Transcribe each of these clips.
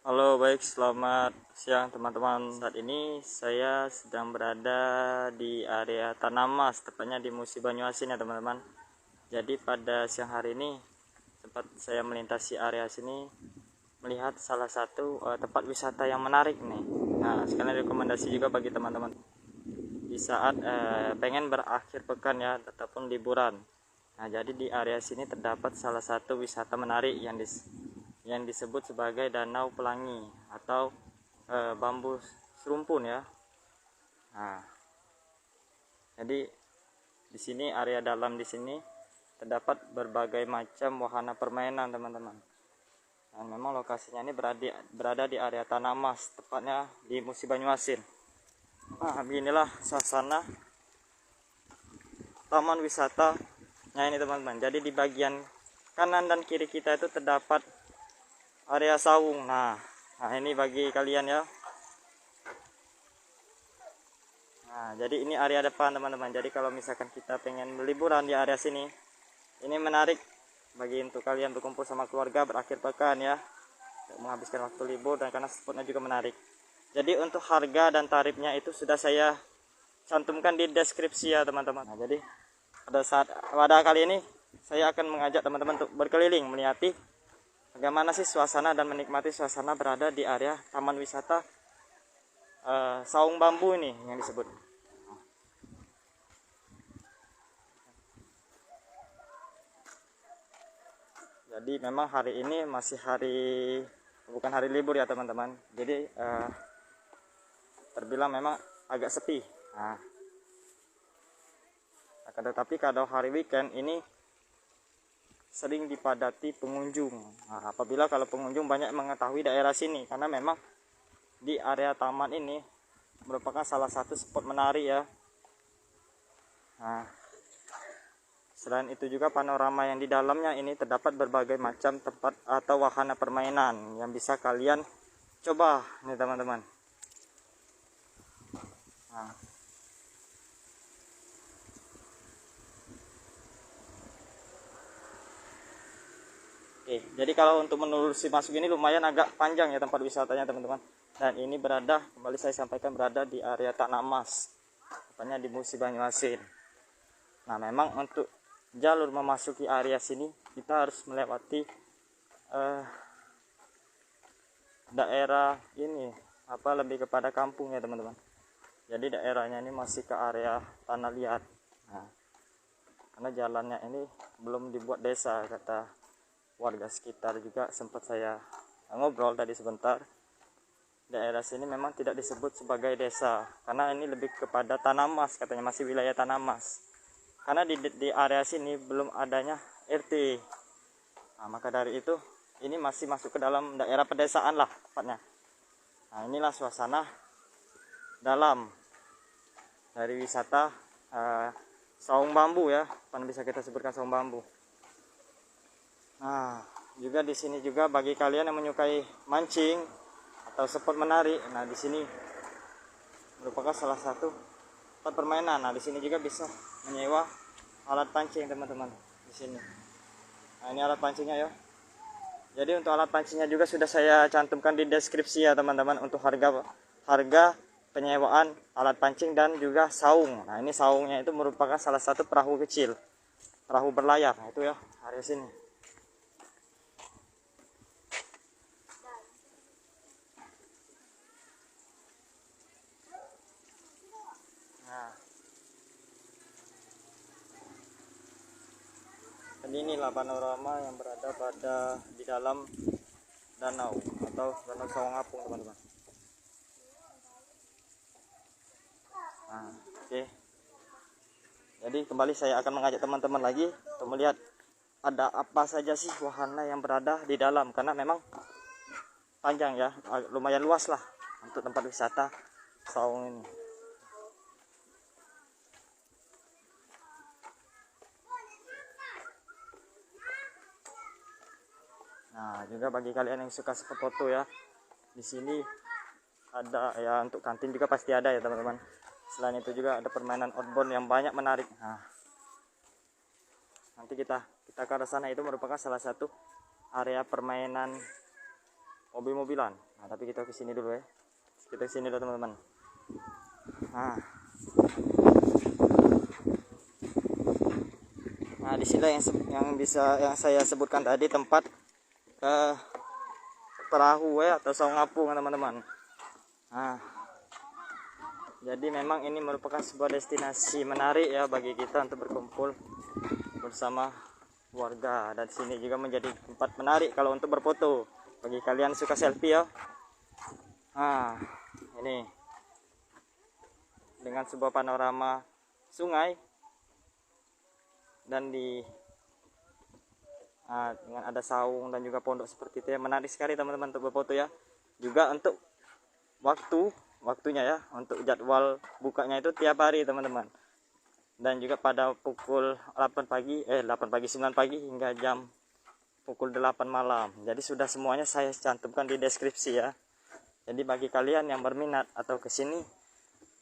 Halo, baik, selamat siang teman-teman. Saat ini saya sedang berada di area Tanamas, tepatnya di Musi Banyuasin ya teman-teman. Jadi pada siang hari ini sempat saya melintasi area sini, melihat salah satu tempat wisata yang menarik nih. Nah, sekalian rekomendasi juga bagi teman-teman di saat pengen berakhir pekan ya, ataupun liburan. Nah, jadi di area sini terdapat salah satu wisata menarik yang disebut sebagai Danau Pelangi atau bambu serumpun ya. Nah, jadi di sini area dalam di sini terdapat berbagai macam wahana permainan teman-teman. Dan memang lokasinya ini berada di area Tanamas, tepatnya di Musi Banyuasin. Nah, beginilah suasana taman wisatanya ini teman-teman. Jadi di bagian kanan dan kiri kita itu terdapat area saung. Nah ini bagi kalian ya. Nah, jadi ini area depan teman-teman. Jadi kalau misalkan kita pengen liburan di area sini, ini menarik bagi untuk kalian berkumpul sama keluarga berakhir pekan ya, menghabiskan waktu libur, dan karena spotnya juga menarik. Jadi untuk harga dan tarifnya itu sudah saya cantumkan di deskripsi ya teman-teman. Nah, jadi pada kali ini saya akan mengajak teman-teman untuk berkeliling melihati bagaimana sih suasana dan menikmati suasana berada di area taman wisata saung bambu ini yang disebut. Jadi memang hari ini masih bukan hari libur ya teman-teman. Jadi terbilang memang agak sepi. Nah, akan tetapi kalau hari weekend ini sering dipadati pengunjung. Nah, apabila kalau pengunjung banyak mengetahui daerah sini, karena memang di area taman ini merupakan salah satu spot menarik ya. Nah, selain itu juga panorama yang di dalamnya ini terdapat berbagai macam tempat atau wahana permainan yang bisa kalian coba nih teman-teman. Nah, oke, jadi kalau untuk menelusuri masuk ini lumayan agak panjang ya tempat wisatanya teman-teman. Dan ini kembali saya sampaikan, berada di area Tanamas, tepatnya di Musi Banyuasin. Nah, memang untuk jalur memasuki area sini kita harus melewati daerah ini lebih kepada kampung ya teman-teman. Jadi daerahnya ini masih ke area tanah liat. Nah, karena jalannya ini belum dibuat desa, kata warga sekitar juga. Sempat saya ngobrol tadi sebentar, daerah sini memang tidak disebut sebagai desa karena ini lebih kepada Tanamas, katanya masih wilayah Tanamas. Karena di area sini belum adanya RT. Nah, maka dari itu ini masih masuk ke dalam daerah pedesaan lah tepatnya. Nah, inilah suasana dalam dari wisata saung bambu ya, kan bisa kita sebutkan saung bambu. Nah, juga di sini juga bagi kalian yang menyukai mancing atau spot menarik, nah di sini merupakan salah satu tempat permainan. Nah, di sini juga bisa menyewa alat pancing teman-teman di sini. Nah, ini alat pancingnya ya. Jadi untuk alat pancingnya juga sudah saya cantumkan di deskripsi ya teman-teman, untuk harga penyewaan alat pancing dan juga saung. Nah, ini saungnya itu merupakan salah satu perahu kecil, perahu berlayar. Nah, itu ya area sini. Nah, dan inilah panorama yang berada di dalam danau atau danau Sawangapung teman-teman. Nah, oke. Jadi kembali saya akan mengajak teman-teman lagi untuk melihat ada apa saja sih wahana yang berada di dalam, karena memang panjang ya, lumayan luas lah untuk tempat wisata saung ini. Nah, juga bagi kalian yang suka foto ya, di sini ada ya, untuk kantin juga pasti ada ya teman-teman. Selain itu juga ada permainan outbound yang banyak menarik. Nah, nanti kita ke arah sana, itu merupakan salah satu area permainan mobil-mobilan. Nah, tapi kita ke sini dulu ya. Kita ke sini dulu teman-teman. Nah, di sini yang saya sebutkan tadi tempat perahu ya, atau saung apung teman-teman. Nah, jadi memang ini merupakan sebuah destinasi menarik ya bagi kita untuk berkumpul bersama warga, dan sini juga menjadi tempat menarik kalau untuk berfoto bagi kalian suka selfie ya. Nah, ini dengan sebuah panorama sungai dan dengan ada saung dan juga pondok seperti itu ya, menarik sekali teman-teman untuk berfoto ya. Juga untuk waktunya ya, untuk jadwal bukanya itu tiap hari teman-teman, dan juga pada pukul 9 pagi hingga jam pukul 8 malam. Jadi sudah semuanya saya cantumkan di deskripsi ya. Jadi bagi kalian yang berminat atau kesini,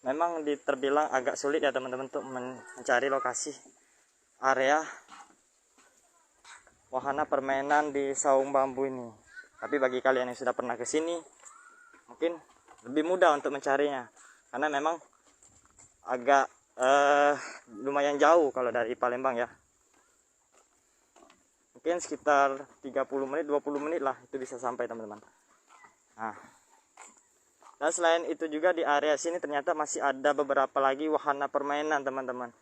memang terbilang agak sulit ya teman-teman untuk mencari lokasi area wahana permainan di saung bambu ini. Tapi bagi kalian yang sudah pernah ke sini, mungkin lebih mudah untuk mencarinya, karena memang agak lumayan jauh kalau dari Palembang ya. Mungkin sekitar 30 menit 20 menit lah itu bisa sampai teman-teman. Nah, dan selain itu juga di area sini ternyata masih ada beberapa lagi wahana permainan teman-teman.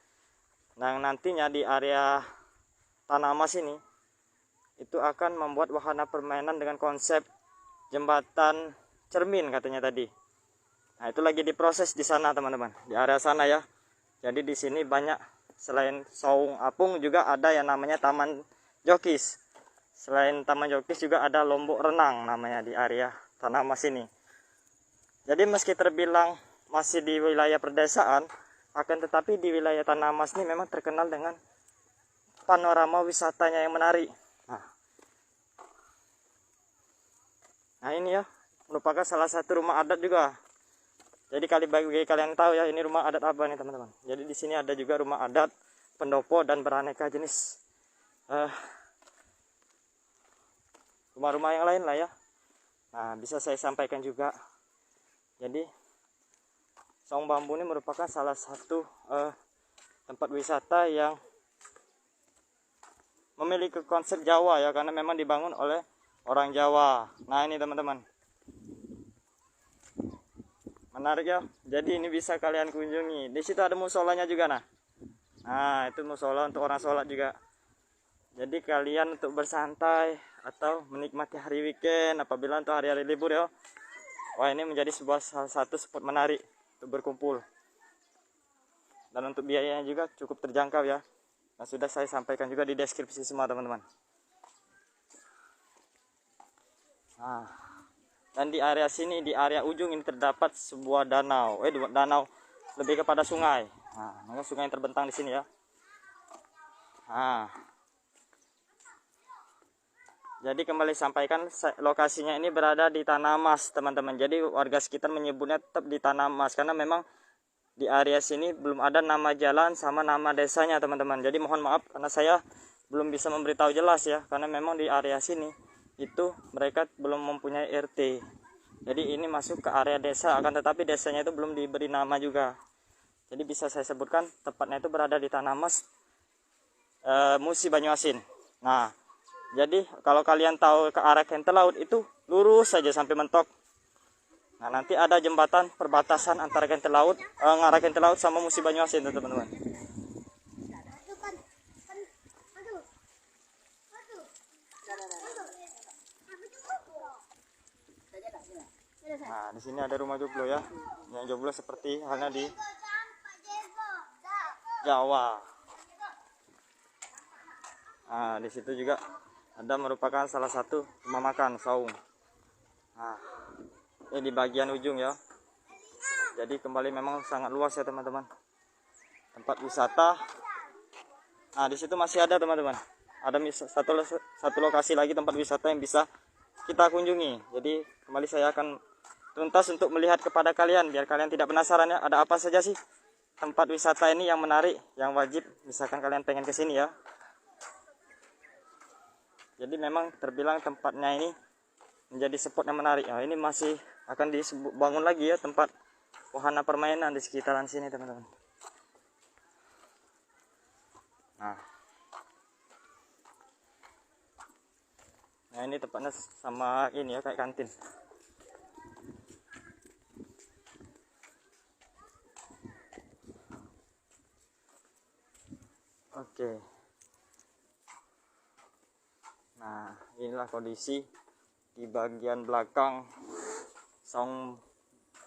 Nah, nantinya di area Tanah Mas ini itu akan membuat wahana permainan dengan konsep jembatan cermin katanya tadi. Nah, itu lagi diproses di sana teman-teman, di area sana ya. Jadi di sini banyak, selain saung apung juga ada yang namanya taman jokis. Selain taman jokis juga ada lombok renang namanya di area Tanah Mas ini. Jadi meski terbilang masih di wilayah pedesaan, akan tetapi di wilayah Tanah Mas ini memang terkenal dengan panorama wisatanya yang menarik. Nah ini ya, merupakan salah satu rumah adat juga. Jadi bagi kalian tahu ya, ini rumah adat apa nih teman-teman. Jadi di sini ada juga rumah adat, pendopo, dan beraneka jenis rumah-rumah yang lain lah ya. Nah, bisa saya sampaikan juga. Jadi saung bambu ini merupakan salah satu tempat wisata yang memiliki konsep Jawa ya, karena memang dibangun oleh orang Jawa. Nah ini teman-teman, menarik ya. Jadi ini bisa kalian kunjungi. Di situ ada musolanya juga. Nah itu musola untuk orang sholat juga. Jadi kalian untuk bersantai atau menikmati hari weekend apabila untuk hari-hari libur ya, wah ini menjadi salah satu spot menarik untuk berkumpul. Dan untuk biayanya juga cukup terjangkau ya. Nah sudah saya sampaikan juga di deskripsi semua teman-teman. Nah, dan di area sini, di area ujung ini terdapat sebuah danau. Danau lebih kepada sungai. Nah, sungai yang terbentang di sini ya. Nah, jadi kembali sampaikan, lokasinya ini berada di Tanah Mas teman-teman. Jadi warga sekitar menyebutnya tetap di Tanah Mas, karena memang di area sini belum ada nama jalan sama nama desanya teman-teman. Jadi mohon maaf karena saya belum bisa memberitahu jelas ya, karena memang di area sini itu mereka belum mempunyai RT. Jadi ini masuk ke area desa, akan tetapi desanya itu belum diberi nama juga. Jadi bisa saya sebutkan tepatnya itu berada di Tanah Mas, Musi Banyuasin. Nah, jadi kalau kalian tahu ke arah Kente Laut itu lurus saja sampai mentok. Nah, nanti ada jembatan perbatasan antara Kente Laut, ngarah Kente Laut sama Musi Banyuasin teman-teman. Nah, di sini ada rumah joglo ya. Yang joglo seperti halnya di Jawa. Nah, di situ juga ada merupakan salah satu rumah makan saung. Nah, ini di bagian ujung ya. Jadi kembali memang sangat luas ya teman-teman. Tempat wisata. Nah, di situ masih ada teman-teman. Ada satu lokasi lagi tempat wisata yang bisa kita kunjungi. Jadi kembali saya akan tuntas untuk melihat kepada kalian biar kalian tidak penasaran ya, ada apa saja sih tempat wisata ini yang menarik, yang wajib misalkan kalian pengen kesini ya. Jadi memang terbilang tempatnya ini menjadi spot yang menarik. Nah, ini masih akan dibangun lagi ya tempat wahana permainan di sekitaran sini teman-teman. Nah ini tempatnya sama ini ya, kayak kantin. Oke. Nah inilah kondisi di bagian belakang saung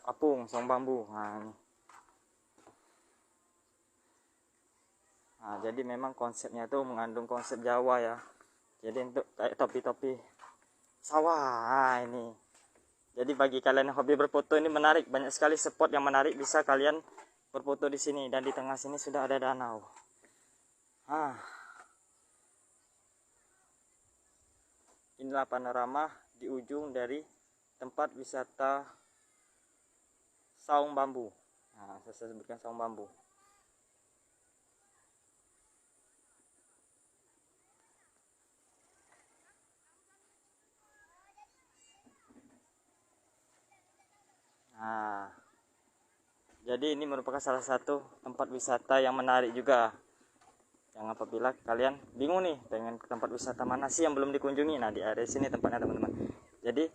apung, saung bambu. Nah, jadi memang konsepnya itu mengandung konsep Jawa ya. Jadi untuk kayak topi-topi sawah ini. Jadi bagi kalian yang hobi berfoto ini menarik, banyak sekali spot yang menarik bisa kalian berfoto di sini, dan di tengah sini sudah ada danau. Inilah panorama di ujung dari tempat wisata saung bambu. Nah, saya sebutkan saung bambu. Nah, jadi ini merupakan salah satu tempat wisata yang menarik juga. Yang apabila kalian bingung nih pengen ke tempat wisata mana sih yang belum dikunjungi, nah di area sini tempatnya teman-teman. Jadi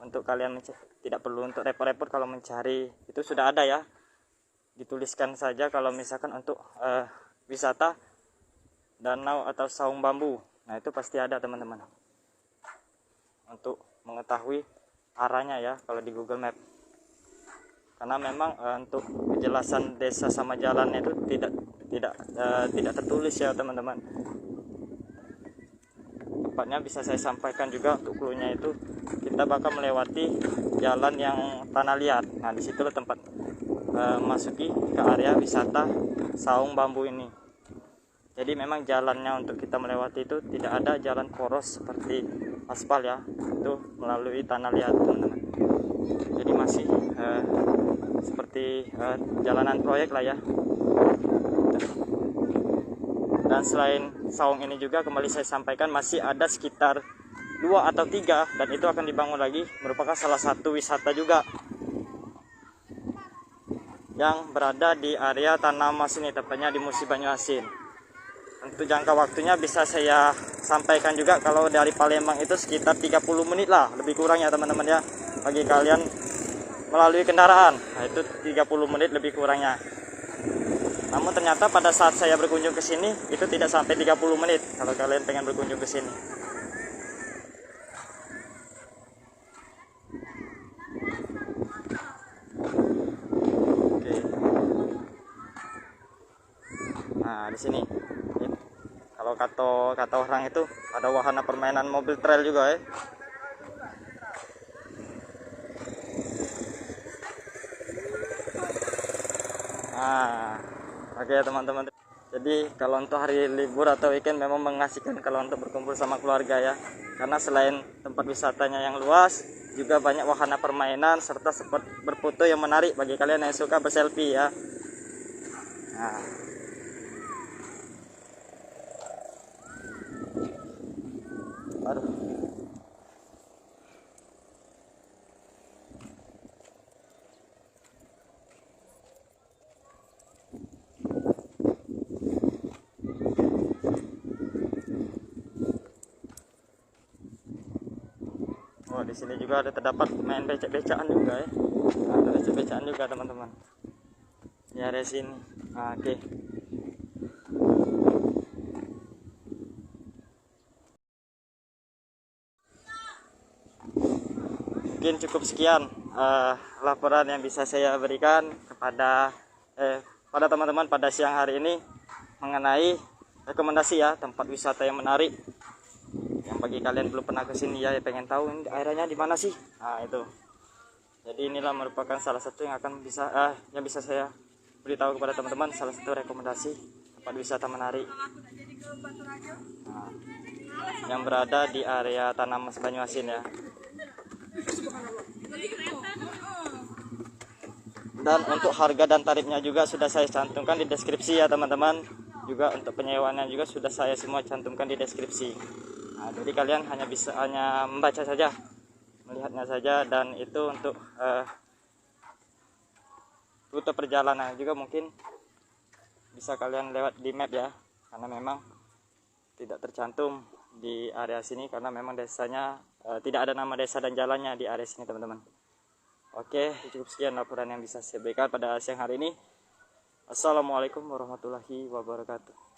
untuk kalian tidak perlu untuk repot-repot kalau mencari, itu sudah ada ya. Dituliskan saja kalau misalkan untuk wisata danau atau saung bambu. Nah itu pasti ada teman-teman. Untuk mengetahui arahnya ya kalau di Google Map. Karena memang untuk kejelasan desa sama jalannya itu tidak tertulis ya teman-teman. Tepatnya bisa saya sampaikan juga untuk cluenya itu kita bakal melewati jalan yang tanah liat. Nah disitulah tempat masuki ke area wisata saung bambu ini. Jadi memang jalannya untuk kita melewati itu tidak ada jalan poros seperti aspal ya, itu melalui tanah liat teman-teman. Jadi masih seperti jalanan proyek lah ya. Dan selain saung ini juga kembali saya sampaikan masih ada sekitar 2 atau 3, dan itu akan dibangun lagi, merupakan salah satu wisata juga yang berada di area Tanamas ini, tepatnya di Musi Banyuasin. Untuk jangka waktunya bisa saya sampaikan juga, kalau dari Palembang itu sekitar 30 menit lah lebih kurang ya teman-teman ya, bagi kalian melalui kendaraan. Nah itu 30 menit lebih kurangnya. Namun ternyata pada saat saya berkunjung ke sini itu tidak sampai 30 menit kalau kalian pengen berkunjung ke sini. Oke. Nah, di sini kalau kata orang itu ada wahana permainan mobil trail juga ya. Nah, oke teman-teman. Jadi kalau untuk hari libur atau weekend memang mengasihkan kalau untuk berkumpul sama keluarga ya. Karena selain tempat wisatanya yang luas, juga banyak wahana permainan serta spot berfoto yang menarik bagi kalian yang suka berselfie ya. Nah. Aduh. Oh, di sini juga ada terdapat main becak-becakan juga ya. Nah, ada becak-becakan juga teman-teman. Ya area sini. Nah, oke. Mungkin cukup sekian laporan yang bisa saya berikan kepada pada teman-teman pada siang hari ini mengenai rekomendasi ya tempat wisata yang menarik. Yang bagi kalian belum pernah ke sini ya, pengen tahu ini daerahnya di mana sih? Nah, itu. Jadi inilah merupakan salah satu yang akan yang bisa saya beritahu kepada teman-teman, salah satu rekomendasi tempat wisata menarik. Nah, yang berada di area Tanamas Banyuasin ya. Dan untuk harga dan tarifnya juga sudah saya cantumkan di deskripsi ya teman-teman. Juga untuk penyewaannya juga sudah saya semua cantumkan di deskripsi. Nah, jadi kalian hanya membaca saja melihatnya saja, dan itu untuk rute perjalanan juga mungkin bisa kalian lewat di map ya, karena memang tidak tercantum di area sini karena memang desanya tidak ada nama desa dan jalannya di area sini teman-teman. Oke, cukup sekian laporan yang bisa saya berikan pada siang hari ini. Assalamualaikum warahmatullahi wabarakatuh.